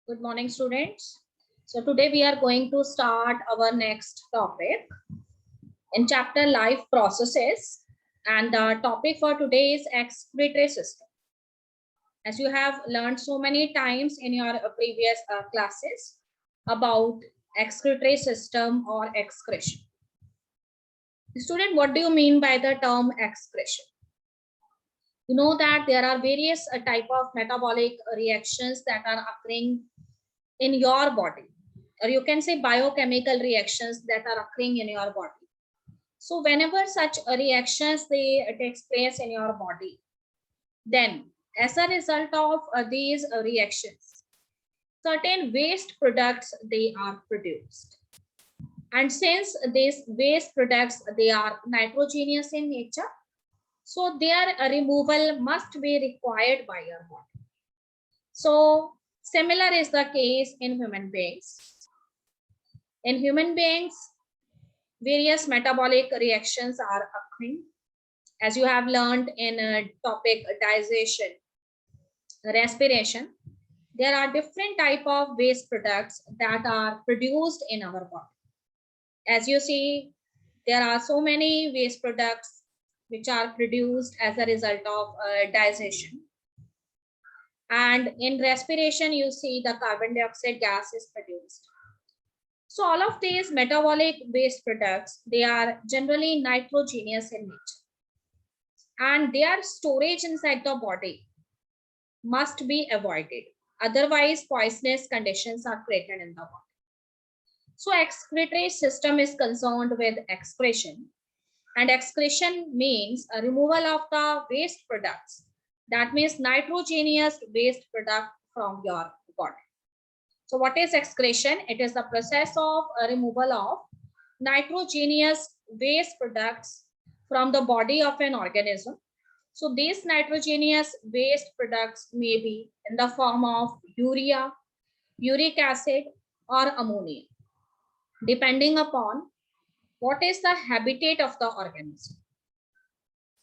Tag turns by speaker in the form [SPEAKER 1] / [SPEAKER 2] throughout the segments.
[SPEAKER 1] Good morning, students. So today we are going to start our next topic in chapter Life Processes, and the topic for today is excretory system. As you have learned so many times in your previous classes about excretory system or excretion. Student, what do you mean by the term excretion? You know that there are various type of metabolic reactions that are occurring in your body, or you can say biochemical reactions that are occurring in your body. So whenever such reactions they takes place in your body, then as a result of these reactions, certain waste products they are produced. And since these waste products they are nitrogenous in nature, so their removal must be required by your body. So similar is the case in human beings. In human beings, various metabolic reactions are occurring. As you have learned in a topic digestion, respiration, there are different type of waste products that are produced in our body. As you see, there are so many waste products which are produced as a result of digestion. And in respiration, you see the carbon dioxide gas is produced. So all of these metabolic waste products, they are generally nitrogenous in nature, and their storage inside the body must be avoided. Otherwise, poisonous conditions are created in the body. So excretory system is concerned with excretion, and excretion means a removal of the waste products. That means nitrogenous waste product from your body. So what is excretion? It is the process of removal of nitrogenous waste products from the body of an organism. So these nitrogenous waste products may be in the form of urea, uric acid, or ammonia, depending upon what is the habitat of the organism.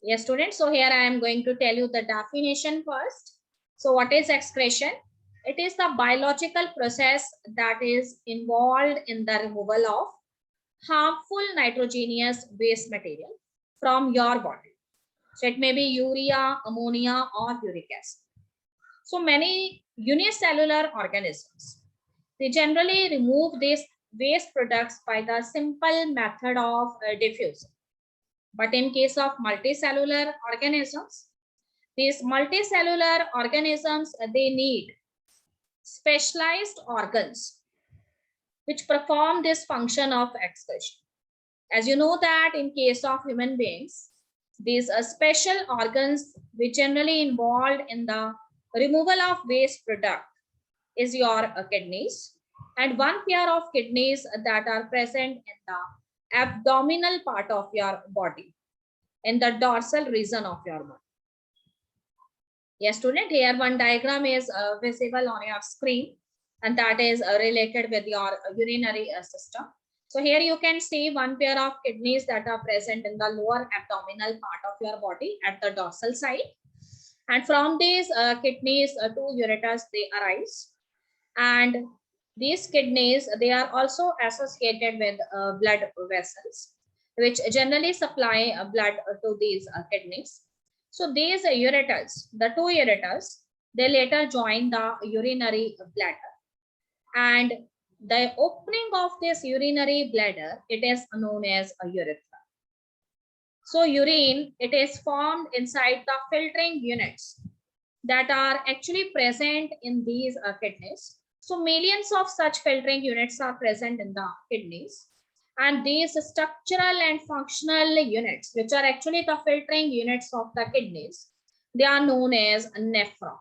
[SPEAKER 1] Yes, students. So here I am going to tell you the definition first. So what is excretion? It is the biological process that is involved in the removal of harmful nitrogenous waste material from your body. So it may be urea, ammonia, or uric acid. So many unicellular organisms, they generally remove these waste products by the simple method of diffusion. But in case of multicellular organisms, these multicellular organisms, they need specialized organs which perform this function of excretion. As you know that in case of human beings, these special organs which generally involved in the removal of waste product is your kidneys, and one pair of kidneys that are present in the abdominal part of your body, in the dorsal region of your body. Yes, student, here one diagram is visible on your screen, and that is related with your urinary system. So here you can see one pair of kidneys that are present in the lower abdominal part of your body at the dorsal side. And from these kidneys, two ureters, they arise. And these kidneys, they are also associated with blood vessels, which generally supply blood to these kidneys. So these ureters, the two ureters, they later join the urinary bladder, and the opening of this urinary bladder, it is known as a urethra. So urine, it is formed inside the filtering units that are actually present in these kidneys. So millions of such filtering units are present in the kidneys, and these structural and functional units, which are actually the filtering units of the kidneys, they are known as nephron.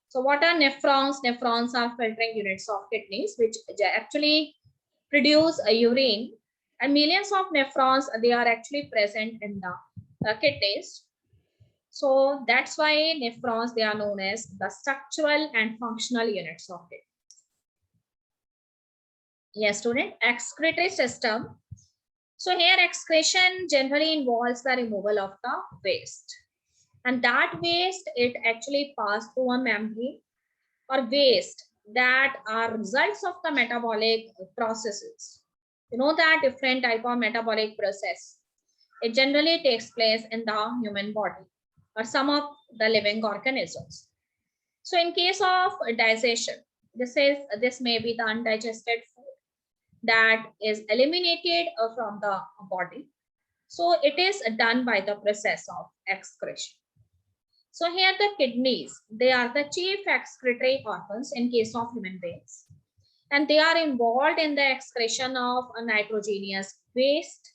[SPEAKER 1] So what are nephrons? Nephrons are filtering units of kidneys which actually produce a urine, and millions of nephrons, they are actually present in the kidneys. So that's why nephrons, they are known as the structural and functional units of it. Yes, student, excretory system. So here excretion generally involves the removal of the waste, and that waste, it actually passed through a membrane or waste that are results of the metabolic processes. You know that different type of metabolic process. It generally takes place in the human body or some of the living organisms. So in case of digestion, this may be the undigested food that is eliminated from the body. So it is done by the process of excretion. So here the kidneys, they are the chief excretory organs in case of human beings. And they are involved in the excretion of a nitrogenous waste,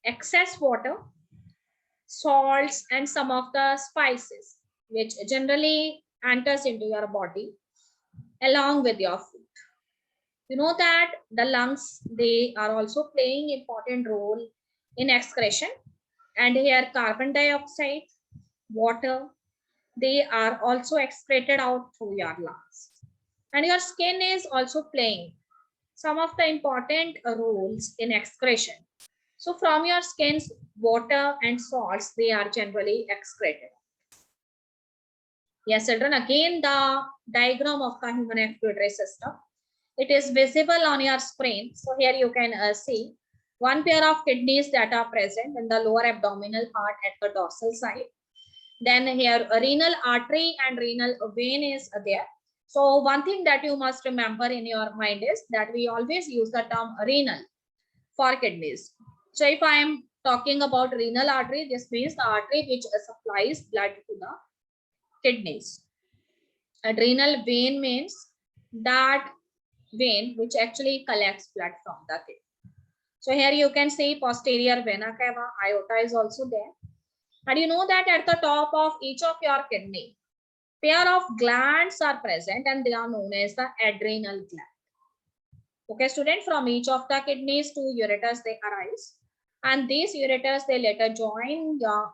[SPEAKER 1] excess water, salts, and some of the spices, which generally enters into your body along with your food. You know that the lungs, they are also playing important role in excretion, and here carbon dioxide, water, they are also excreted out through your lungs. And your skin is also playing some of the important roles in excretion. So from your skin's water and salts, they are generally excreted. Yes, children, again the diagram of the human excretory system. It is visible on your screen. So here you can see one pair of kidneys that are present in the lower abdominal part at the dorsal side. Then here a renal artery and renal vein is there. So one thing that you must remember in your mind is that we always use the term renal for kidneys. So if I am talking about renal artery, this means the artery which supplies blood to the kidneys. Adrenal vein means that vein which actually collects blood from the kidney. So here you can see posterior vena cava, aorta is also there. And you know that at the top of each of your kidney, pair of glands are present and they are known as the adrenal gland. Okay, student, from each of the kidneys, two ureters they arise. And these ureters, they later join the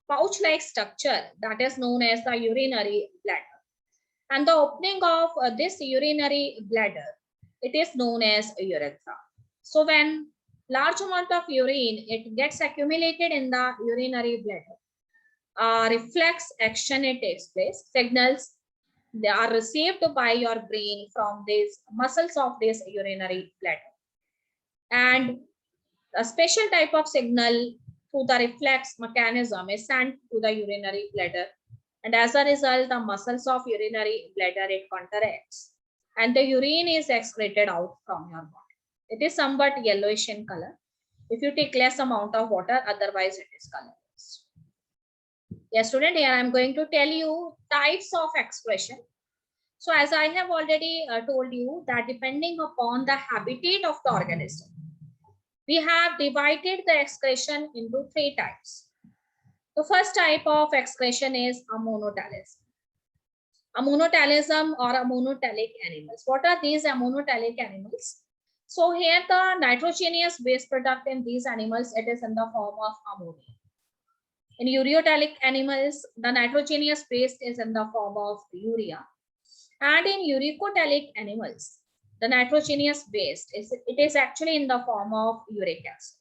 [SPEAKER 1] pouch-like structure that is known as the urinary bladder. And the opening of this urinary bladder, it is known as urethra. So when large amount of urine, it gets accumulated in the urinary bladder, reflex action, it takes place. Signals, they are received by your brain from these muscles of this urinary bladder. And a special type of signal through the reflex mechanism is sent to the urinary bladder. And as a result, the muscles of urinary bladder, it contracts. And the urine is excreted out from your body. It is somewhat yellowish in color. If you take less amount of water, otherwise it is colorless. Yes, student, here I am going to tell you types of excretion. So as I have already told you that depending upon the habitat of the organism, we have divided the excretion into three types. The first type of excretion is a monotalism. A monotalism or a monotelic animals. What are these monotelic animals? So here the nitrogenous waste product in these animals, it is in the form of ammonia. In ureotelic animals, the nitrogenous waste is in the form of urea. And in uricotelic animals, the nitrogenous waste is actually in the form of uric acid.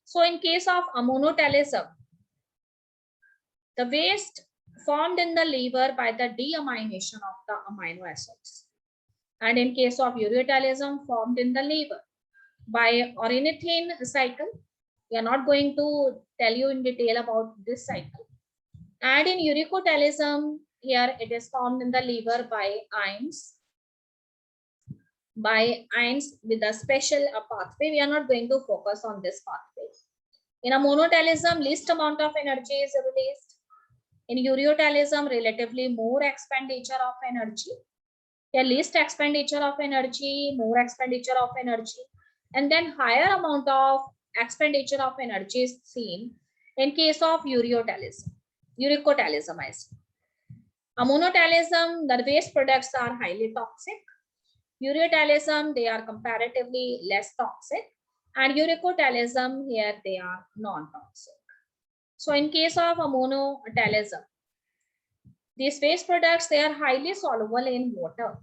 [SPEAKER 1] So in case of monotalism, the waste formed in the liver by the deamination of the amino acids. And in case of ureotalism, formed in the liver by ornithine cycle. We are not going to tell you in detail about this cycle. And in uricotalism, here it is formed in the liver by ions with a special pathway. We are not going to focus on this pathway. In a monotalism, least amount of energy is released. In ureotalism, relatively more expenditure of energy. Here, least expenditure of energy, more expenditure of energy, and then higher amount of expenditure of energy is seen in case of uricotalism, I say. A monotalism, the waste products are highly toxic. Ureotalism, they are comparatively less toxic. And uricotalism, here they are non-toxic. So in case of a monotalism, these waste products, they are highly soluble in water.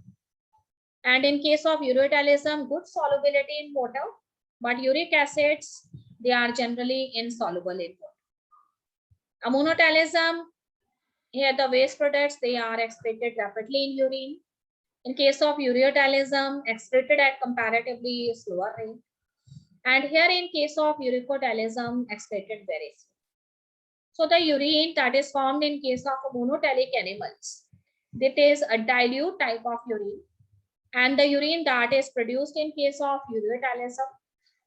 [SPEAKER 1] And in case of ureotalism, good solubility in water, but uric acids, they are generally insoluble in water. A monotalism, here the waste products, they are excreted rapidly in urine. In case of ureotelism, excreted at comparatively slower rate. And here in case of uricotelism, excreted very slow. So the urine that is formed in case of monotelic animals, that is a dilute type of urine. And the urine that is produced in case of ureotelism,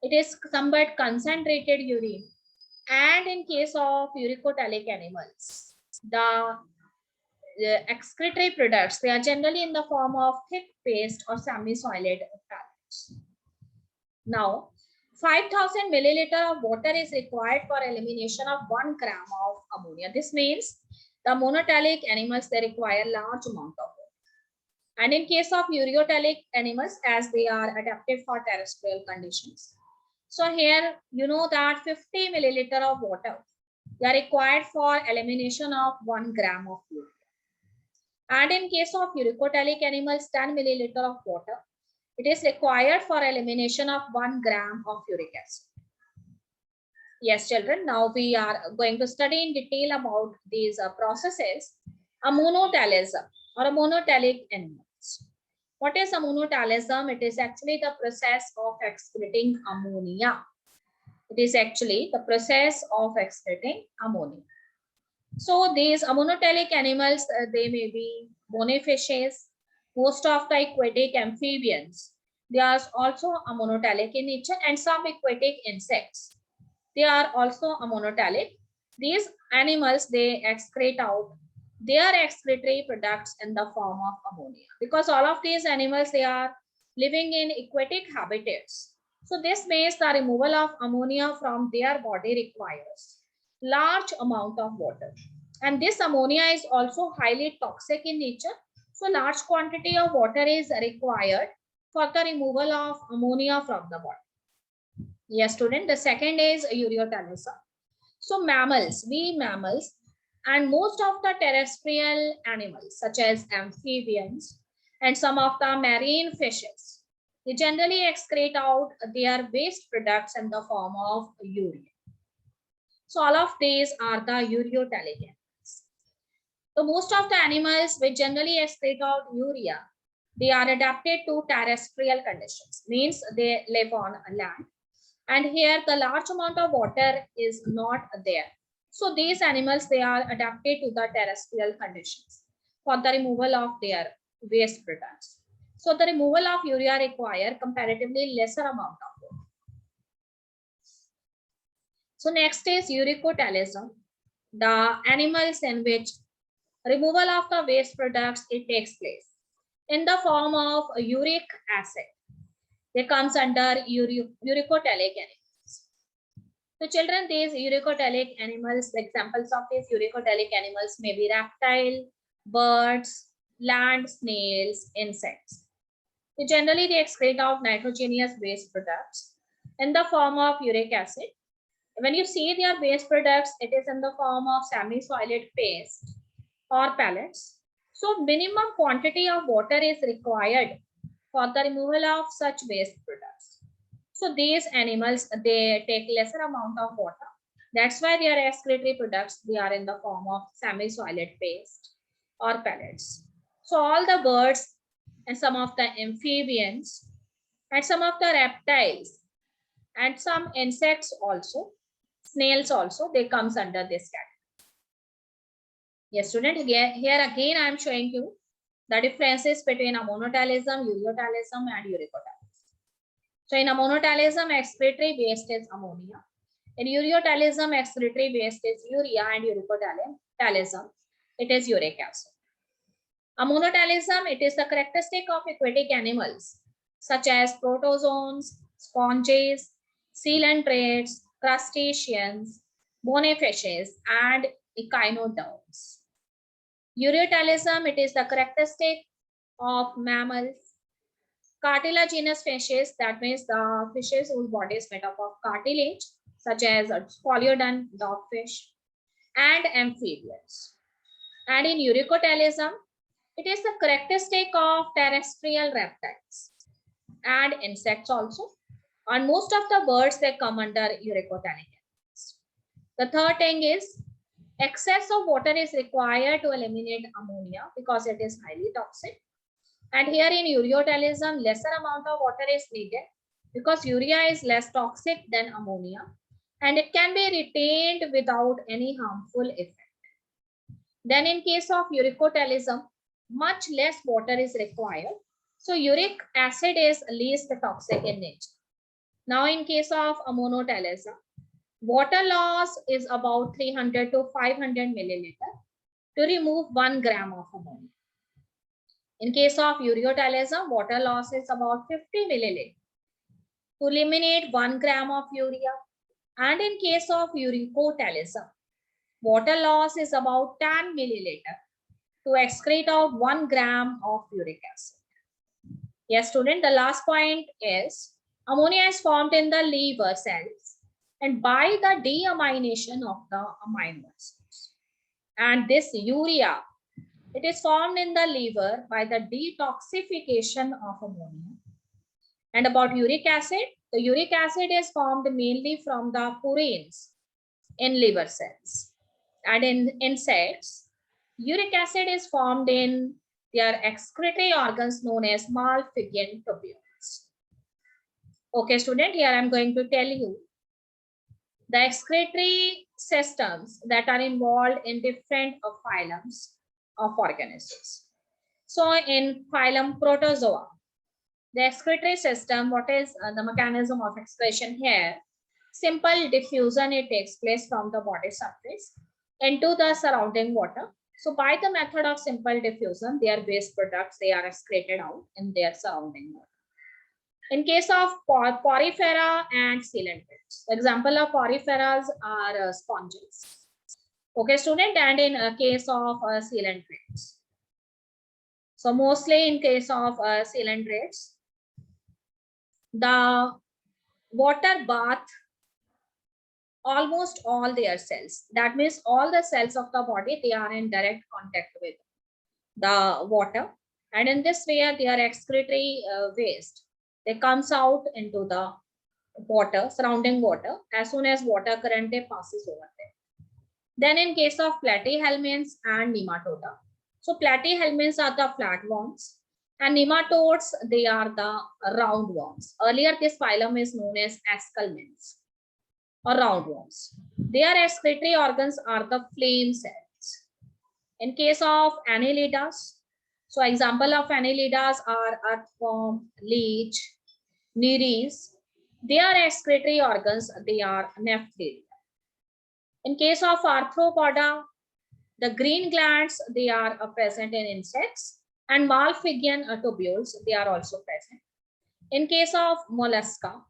[SPEAKER 1] it is somewhat concentrated urine. And in case of uricotelic animals, the excretory products, they are generally in the form of thick paste or semi-solid pellets. Now, 5,000 milliliter of water is required for elimination of 1 gram of ammonia. This means the monotelic animals, they require large amount of water. And in case of ureotelic animals, as they are adapted for terrestrial conditions. So here, you know that 50 milliliter of water, they are required for elimination of 1 gram of urea. And in case of uricotelic animals, 10 milliliter of water, it is required for elimination of 1 gram of uric acid. Yes, children, now we are going to study in detail about these processes. A monotelism or a monotelic animals. What is a monotelism? It is actually the process of excreting ammonia. It is actually the process of excreting ammonia. So these monotelic animals, they may be bony fishes, most of the aquatic amphibians. They are also monotelic in nature, and some aquatic insects, they are also monotelic. These animals, they excrete out their excretory products in the form of ammonia, because all of these animals, they are living in aquatic habitats. So this means the removal of ammonia from their body requires large amount of water, and this ammonia is also highly toxic in nature. So large quantity of water is required for the removal of ammonia from the body. Yes, student. The second is ureotelism. So mammals, we mammals, and most of the terrestrial animals such as amphibians and some of the marine fishes, they generally excrete out their waste products in the form of urea. So all of these are the ureotelic animals. So most of the animals which generally excrete out urea, they are adapted to terrestrial conditions, means they live on land. And here the large amount of water is not there. So these animals, they are adapted to the terrestrial conditions for the removal of their waste products. So the removal of urea require comparatively lesser amount of water. So next is uricotelism, the animals in which removal of the waste products, it takes place in the form of uric acid. They comes under uricotelic animals. So children, these uricotelic animals, examples of these uricotelic animals may be reptile, birds, land snails, insects. So generally they excrete out nitrogenous waste products in the form of uric acid. When you see their waste products, it is in the form of semi-solid paste or pellets. So minimum quantity of water is required for the removal of such waste products. So these animals, they take lesser amount of water. That's why their excretory products, they are in the form of semi-solid paste or pellets. So all the birds and some of the amphibians and some of the reptiles and some insects also, snails also, they comes under this category. Yes, student, here again I am showing you the differences between a monotelism, ureotelism, and uricotelism. So in a monotelism, excretory waste is ammonia. In ureotelism, excretory waste is urea, and uricotelism, it is uric acid. A monotelism, it is the characteristic of aquatic animals such as protozoans, sponges, coelentrates, crustaceans, bony fishes, and echinoderms. Ureotelism, it is the characteristic of mammals, cartilaginous fishes, that means the fishes whose body is made up of cartilage, such as Scoliodon, dogfish, and amphibians. And in uricotelism, it is the characteristic of terrestrial reptiles and insects also. And most of the birds, they come under uricotelic animals. The third thing is excess of water is required to eliminate ammonia because it is highly toxic. And here in ureotelism, lesser amount of water is needed because urea is less toxic than ammonia and it can be retained without any harmful effect. Then in case of uricotelism, much less water is required. So uric acid is least toxic in nature. Now in case of ammonotelism, water loss is about 300 to 500 milliliter to remove 1 gram of ammonia. In case of ureotelism, water loss is about 50 milliliter to eliminate 1 gram of urea. And in case of uricotelism, water loss is about 10 milliliter to excrete out 1 gram of uric acid. Yes, student, the last point is ammonia is formed in the liver cells and by the deamination of the amino acids. And this urea, it is formed in the liver by the detoxification of ammonia. And about uric acid, the uric acid is formed mainly from the purines in liver cells. And in insects, uric acid is formed in their excretory organs known as Malpighian tubules. Okay, student, here I am going to tell you the excretory systems that are involved in different phylums of organisms. So in phylum Protozoa, the excretory system, what is the mechanism of excretion here? Simple diffusion, it takes place from the body surface into the surrounding water. So by the method of simple diffusion, their waste products, they are excreted out in their surrounding water. In case of porifera and coelenterate, example of poriferas are sponges. Okay, student, and in case of coelenterate. So mostly in case of coelenterate, the water bath almost all their cells. That means all the cells of the body, they are in direct contact with the water. And in this way, their excretory waste, they comes out into the water, surrounding water, as soon as water current passes over there. Then in case of platyhelminths and nematoda. So platyhelminths are the flatworms and nematodes, they are the roundworms. Earlier, this phylum is known as esculminthes or roundworms. Their excretory organs are the flame cells. In case of annelidas, so example of annelidas are earthworm, leech, nereis. Their excretory organs, they are nephtheria. In case of arthropoda, the green glands, they are present in insects, and Malpighian tubules, they are also present. In case of mollusca,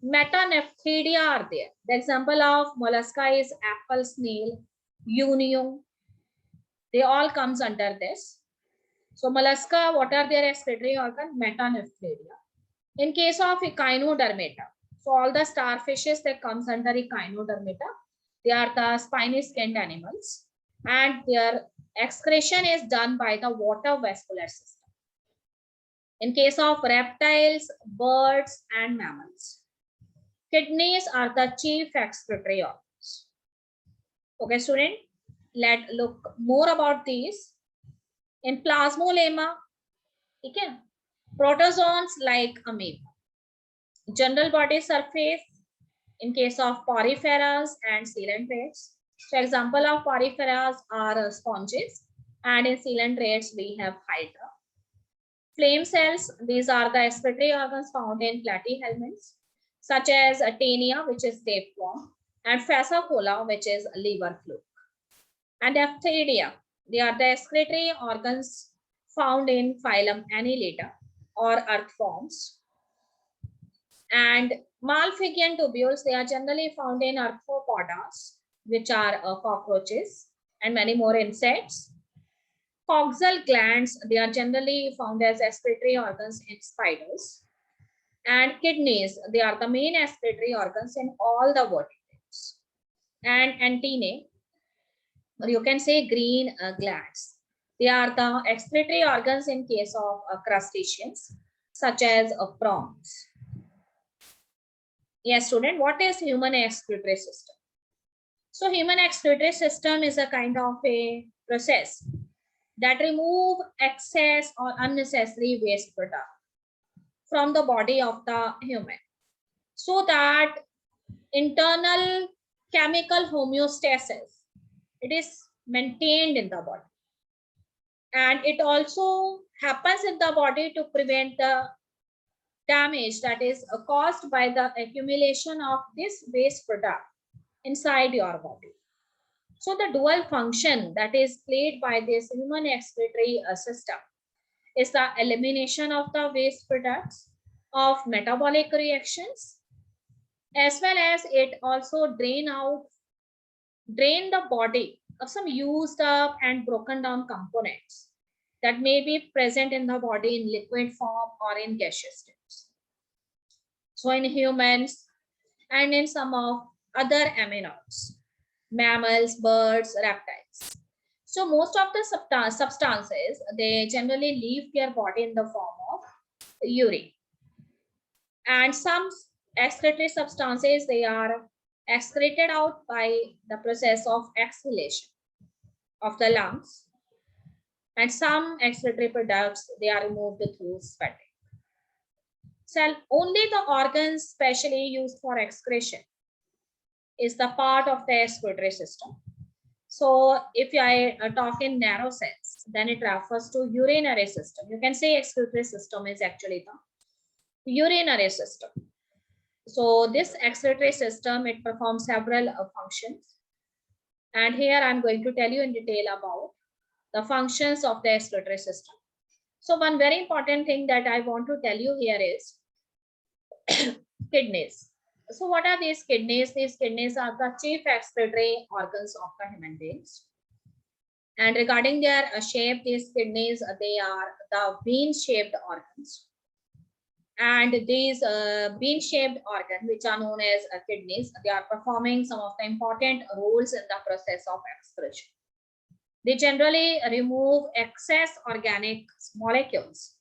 [SPEAKER 1] metanephtheria are there. The example of mollusca is apple snail, union. They all comes under this. So mollusca, what are their excretory organ? Metanephtheria. In case of echinodermata, so all the starfishes that comes under echinodermata, they are the spiny skinned animals and their excretion is done by the water vascular system. In case of reptiles, birds and mammals, kidneys are the chief excretory organs. Okay, student, let's look more about these. In plasmolemma, okay, protozoans like amoeba. General body surface in case of poriferas and coelentrates. So example of poriferas are sponges and in coelentrates we have hydra. Flame cells, these are the excretory organs found in platyhelminths such as Taenia, which is tapeworm, and Fascicola, which is liver fluke. And Diphtheria, they are the excretory organs found in phylum Annelida or earthworms. And Malpighian tubules, they are generally found in arthropodas, which are cockroaches and many more insects. Coxal glands, they are generally found as excretory organs in spiders. And kidneys, they are the main excretory organs in all the vertebrates. And antennae, or you can say green glands. They are the excretory organs in case of crustaceans, such as prawns. Yes, student, what is human excretory system? So human excretory system is a kind of a process that remove excess or unnecessary waste product from the body of the human, so that internal chemical homeostasis, it is maintained in the body, and it also happens in the body to prevent the damage that is caused by the accumulation of this waste product inside your body. So the dual function that is played by this human excretory system is the elimination of the waste products of metabolic reactions, as well as it also drain the body of some used up and broken down components that may be present in the body in liquid form or in gaseous states. So in humans and in some of other aminoids, mammals, birds, reptiles. So most of the substances, they generally leave their body in the form of urine. And some excretory substances, they are excreted out by the process of exhalation of the lungs. And some excretory products, they are removed through sweating. So only the organs specially used for excretion is the part of the excretory system. So if I talk in narrow sense, then it refers to urinary system. You can say excretory system is actually the urinary system. So this excretory system, it performs several functions. And here I'm going to tell you in detail about the functions of the excretory system. So one very important thing that I want to tell you here is kidneys. So what are these kidneys? These kidneys are the chief excretory organs of the human beings. And regarding their shape, these kidneys, they are the bean-shaped organs. And these bean-shaped organs, which are known as kidneys, they are performing some of the important roles in the process of excretion. They generally remove excess organic molecules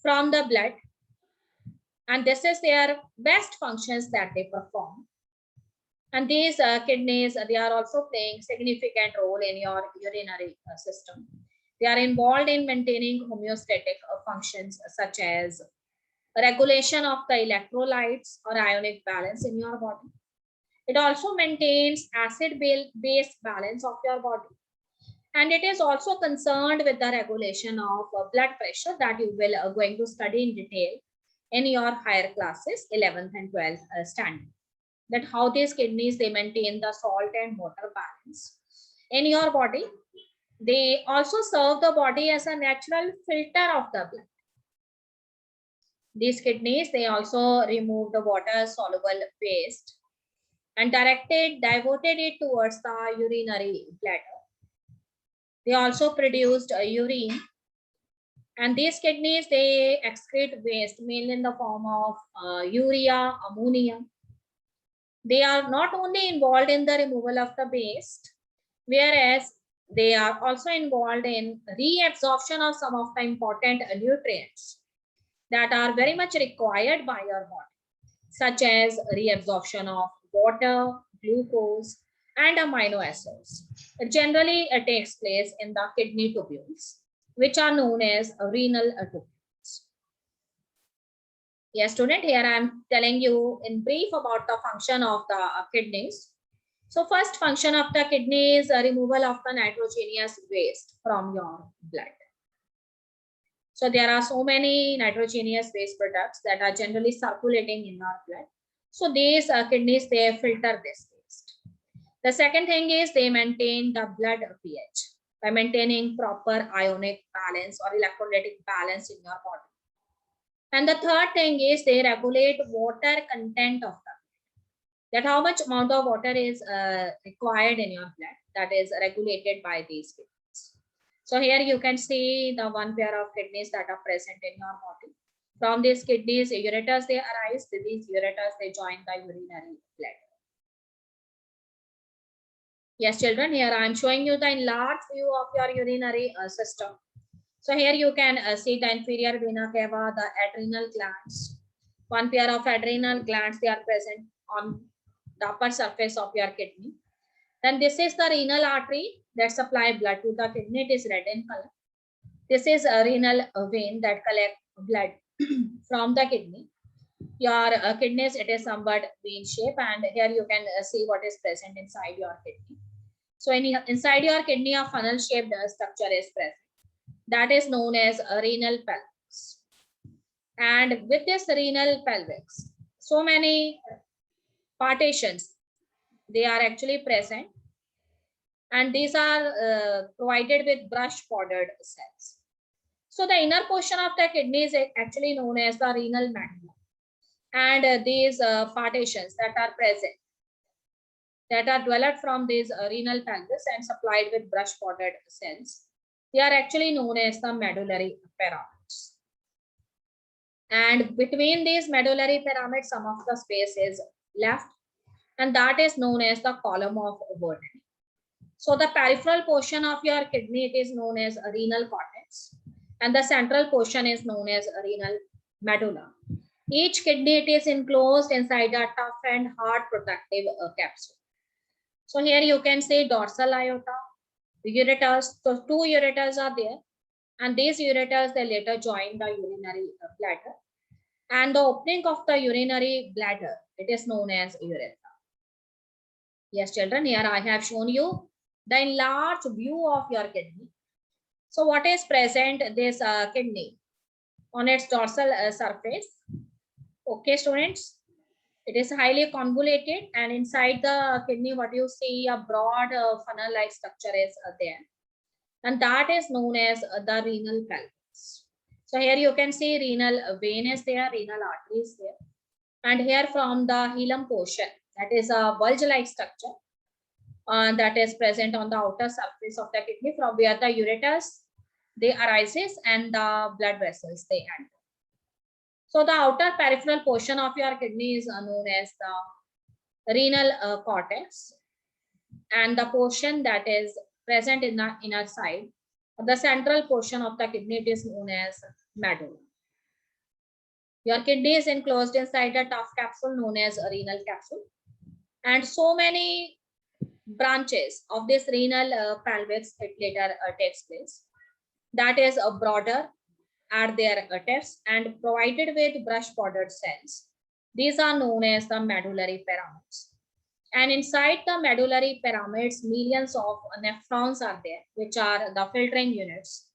[SPEAKER 1] from the blood, and this is their best functions that they perform. And these kidneys, they are also playing significant role in your urinary system. They are involved in maintaining homeostatic functions such as regulation of the electrolytes or ionic balance in your body. It also maintains acid-base balance of your body. And it is also concerned with the regulation of blood pressure that you will going to study in detail in your higher classes, 11th and 12th standard. That how these kidneys, they maintain the salt and water balance in your body. They also serve the body as a natural filter of the blood. These kidneys, they also remove the water soluble waste and diverted it towards the urinary bladder. They also produced urine, and these kidneys, they excrete waste mainly in the form of urea, ammonia. They are not only involved in the removal of the waste, whereas they are also involved in reabsorption of some of the important nutrients that are very much required by your body, such as reabsorption of water, glucose, and amino acids. Generally, it takes place in the kidney tubules, which are known as renal tubules. Yes, student, here I am telling you in brief about the function of the kidneys. So first function of the kidney is removal of the nitrogenous waste from your blood. So there are so many nitrogenous waste products that are generally circulating in our blood. So these kidneys, they filter this waste. The second thing is they maintain the blood pH by maintaining proper ionic balance or electrolytic balance in your body. And the third thing is they regulate water content of the blood. That how much amount of water is required in your blood, that is regulated by these kidneys. So here you can see the one pair of kidneys that are present in your body. From these kidneys, ureters, they arise. These ureters, they join the urinary bladder. Yes, children, here I am showing you the enlarged view of your urinary system. So here you can see the inferior vena cava, the adrenal glands. One pair of adrenal glands, they are present on the upper surface of your kidney. Then this is the renal artery that supply blood to the kidney. It is red in color. This is a renal vein that collect blood from the kidney. Your kidneys, it is somewhat vein shape, and here you can see what is present inside your kidney. So inside your kidney, a funnel shaped structure is present. That is known as a renal pelvis. And with this renal pelvis, so many partitions, they are actually present. And these are provided with brush bordered cells. So the inner portion of the kidney is actually known as the renal medulla. And these partitions that are present, that are developed from these renal pelvis and supplied with brush bordered cells, they are actually known as the medullary pyramids. And between these medullary pyramids, some of the space is left, and that is known as the column of Vertani. So the peripheral portion of your kidney, it is known as a renal cortex, and the central portion is known as a renal medulla. Each kidney, it is enclosed inside a tough and hard protective capsule. So here you can see dorsal aorta, ureters. So two ureters are there, and these ureters, they later join the urinary bladder. And the opening of the urinary bladder, it is known as urethra. Yes, children, here I have shown you the enlarged view of your kidney. So what is present this kidney on its dorsal surface? Okay, students, it is highly convoluted, and inside the kidney, what you see, a broad funnel-like structure is there, and that is known as the renal pelvis. So here you can see renal vein is there, renal artery is there, and here from the hilum portion, that is a bulge-like structure that is present on the outer surface of the kidney, from where the ureters, they arises and the blood vessels, they enter. So the outer peripheral portion of your kidney is known as the renal cortex, and the portion that is present in the inner side, the central portion of the kidney, is known as medulla. Your kidney is enclosed inside a tough capsule known as a renal capsule, and so many branches of this renal pelvis, it later takes place. That is a broader at their tips and provided with brush bordered cells. These are known as the medullary pyramids. And inside the medullary pyramids, millions of nephrons are there, which are the filtering units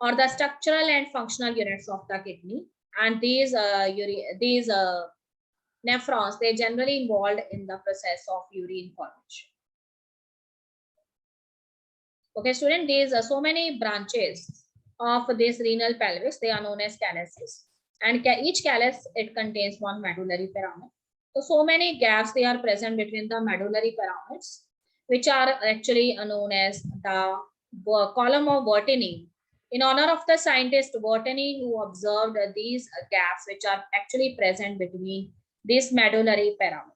[SPEAKER 1] or the structural and functional units of the kidney. And these nephrons, they generally involved in the process of urine formation. Okay, student, these are so many branches of this renal pelvis, they are known as calyces, and each callus, it contains one medullary pyramid. So many gaps, they are present between the medullary pyramids, which are actually known as the column of Vertani, in honor of the scientist Vertani, who observed these gaps which are actually present between these medullary pyramids.